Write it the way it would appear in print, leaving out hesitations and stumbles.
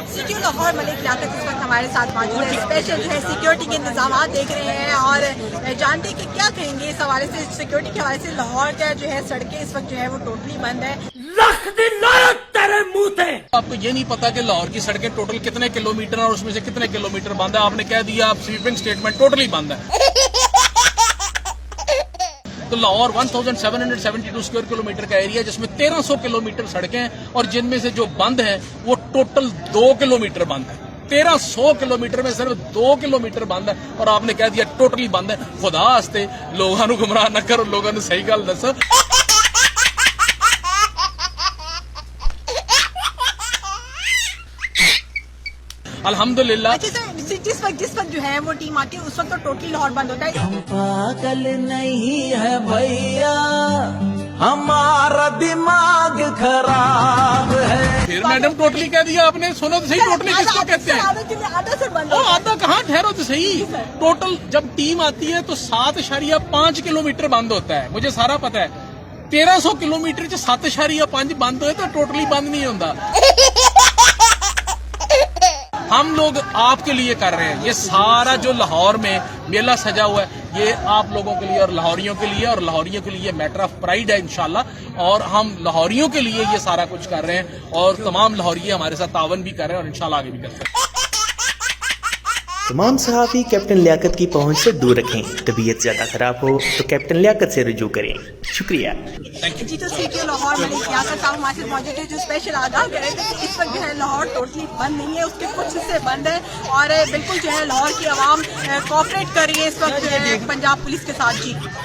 City Lahore Malik Liaquat इस वक्त हमारे साथ मौजूद है। स्पेशल जो है सिक्योरिटी के इंतजाम देख रहे हैं और जानते हैं कि क्या कहेंगे इस हवाले से। सिक्योरिटी के हवाले से लाहौर का जो है सड़कें इस वक्त जो है वो टोटली बंद है। तेरे मुंह थे। आपको ये नहीं पता कि लाहौर की सड़कें टोटल कितने किलोमीटर और उसमें से कितने किलोमीटर बंद है। आपने कह दिया आप स्वीपिंग स्टेटमेंट टोटली बंद है। तो लाहौर 1772 स्क्वायर किलोमीटर का एरिया जिसमें 1300 किलोमीटर सड़कें हैं और जिनमें से जो बंद है वो टोटल 2 किलोमीटर बंद है। 1300 किलोमीटर में सिर्फ 2 किलोमीटर बंद है और आपने कह दिया टोटली बंद है। खुदा हस्ते लोगों को गुमराह न करो, लोगों ने सही गल दसो। अल्हम्दुलिल्लाह। जिस वक्त जो है वो टीम आती है उस वक्त तो टोटली लाहौर बंद होता है। हम पागल नहीं है भैया, हमारा दिमाग खराब है। फिर मैडम टोटली कह दिया आपने, सुनो तो सही टोटली किसको कहते हैं? आधा से बंद आधा कहाँ, ठहरो तो सही। टोटल जब टीम आती है तो 7.5 किलोमीटर बंद होता है, मुझे सारा पता है। 1300 किलोमीटर 7.5 बंद होए तो टोटली बंद नहीं होता। हम लोग आपके लिए कर रहे हैं ये सारा जो लाहौर में मेला सजा हुआ है, ये आप लोगों के लिए और लाहौरियों के लिए, और लाहौरियों के लिए मैटर ऑफ प्राइड है इंशाल्लाह। और हम लाहौरियों के लिए ये सारा कुछ कर रहे हैं और तमाम लाहौरी हमारे साथ तावन भी कर रहे हैं और इंशाल्लाह आगे भी कर रहे हैं। तमाम सहाफ़ी कैप्टन लियाकत की पहुंच से दूर रखें। तबीयत ज्यादा खराब हो तो कैप्टन लियाकत से रुजू करें। शुक्रिया। जी तो सिटी लाहौर मलिक लियाकत साहब हमारे साथ मौजूद है जो स्पेशल आगाह कर रहे थे कि इस वक्त जो है लाहौर टोटली बंद नहीं है, उसके कुछ हिस्से बंद है और बिल्कुल जो है लाहौर की आवाम कोऑपरेट कर रही है इस वक्त पंजाब पुलिस के साथ। जी